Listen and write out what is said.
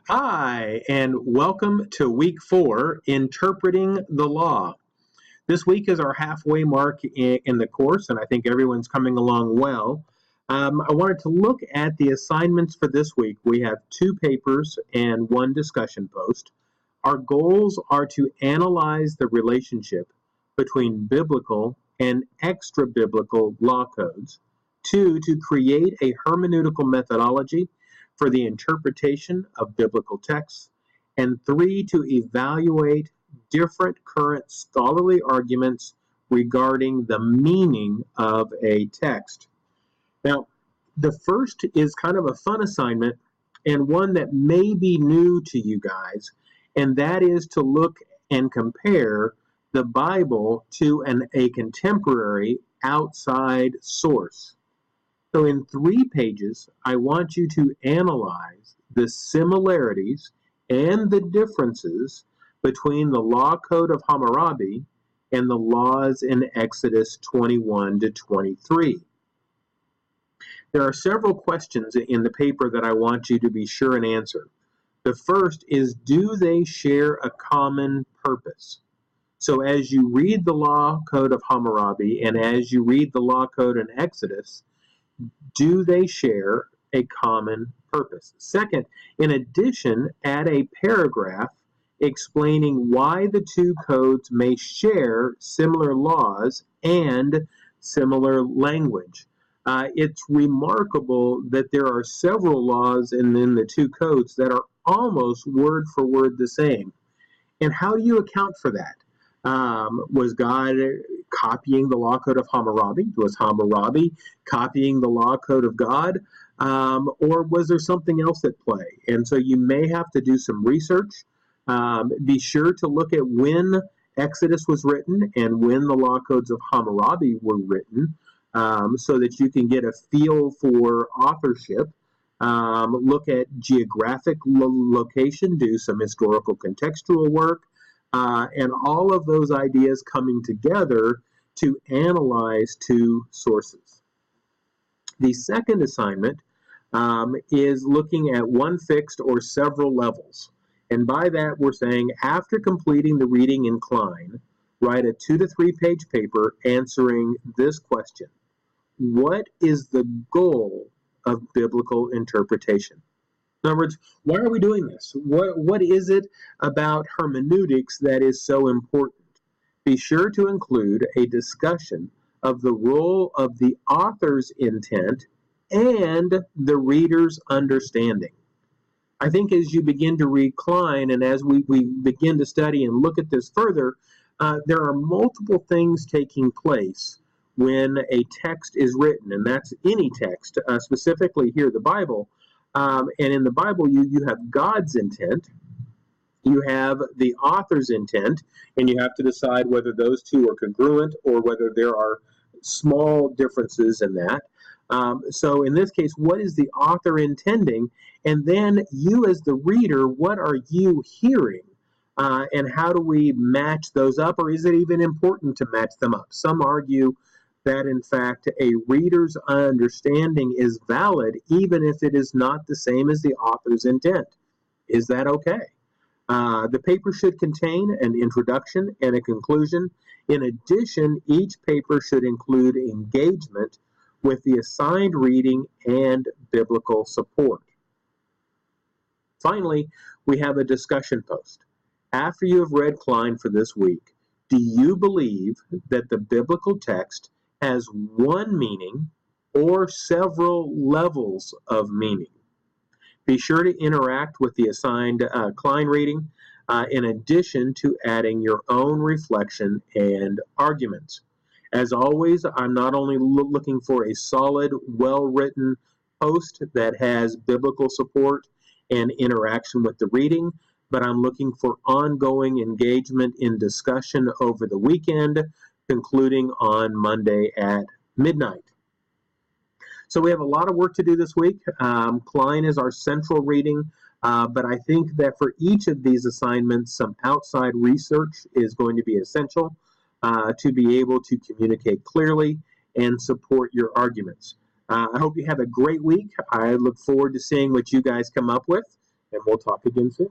Hi, and welcome to week 4, Interpreting the Law. This week is our halfway mark in the course, and I think everyone's coming along well. I wanted to look at the assignments for this week. We have 2 papers and 1 discussion post. Our goals are to analyze the relationship between biblical and extra-biblical law codes. 2, to create a hermeneutical methodology for the interpretation of biblical texts, and 3, to evaluate different current scholarly arguments regarding the meaning of a text. Now, the first is kind of a fun assignment and one that may be new to you guys, and that is to look and compare the Bible to a contemporary outside source. So in 3 pages, I want you to analyze the similarities and the differences between the law code of Hammurabi and the laws in Exodus 21 to 23. There are several questions in the paper that I want you to be sure and answer. The first is, do they share a common purpose? So as you read the law code of Hammurabi and as you read the law code in Exodus, do they share a common purpose? Second, in addition, add a paragraph explaining why the 2 codes may share similar laws and similar language. It's remarkable that there are several laws in the 2 codes that are almost word for word the same. And how do you account for that? Was God copying the law code of Hammurabi? Was Hammurabi copying the law code of God? Or was there something else at play? And so you may have to do some research. Be sure to look at when Exodus was written and when the law codes of Hammurabi were written, so that you can get a feel for authorship. Look at geographic location, do some historical contextual work, and all of those ideas coming together to analyze 2 sources. The second assignment is looking at one fixed or several levels. And by that, we're saying after completing the reading in Klein, write a 2 to 3 page paper answering this question: what is the goal of biblical interpretation? In other words, why are we doing this? What is it about hermeneutics that is so important? Be sure to include a discussion of the role of the author's intent and the reader's understanding. I think as you begin to read Klein and as we begin to study and look at this further, there are multiple things taking place when a text is written, and that's any text, specifically here the Bible. And in the Bible, you have God's intent, you have the author's intent, and you have to decide whether those 2 are congruent or whether there are small differences in that. So in this case, what is the author intending? And then you as the reader, what are you hearing? And how do we match those up? Or is it even important to match them up? Some argue that, in fact, a reader's understanding is valid even if it is not the same as the author's intent. Is that okay? The paper should contain an introduction and a conclusion. In addition, each paper should include engagement with the assigned reading and biblical support. Finally, we have a discussion post. After you have read Klein for this week, do you believe that the biblical text has one meaning or several levels of meaning? Be sure to interact with the assigned Klein reading in addition to adding your own reflection and arguments. As always, I'm not only looking for a solid, well-written post that has biblical support and interaction with the reading, but I'm looking for ongoing engagement in discussion over the weekend, concluding on Monday at midnight. So we have a lot of work to do this week. Klein is our central reading, but I think that for each of these assignments, some outside research is going to be essential to be able to communicate clearly and support your arguments. I hope you have a great week. I look forward to seeing what you guys come up with, and we'll talk again soon.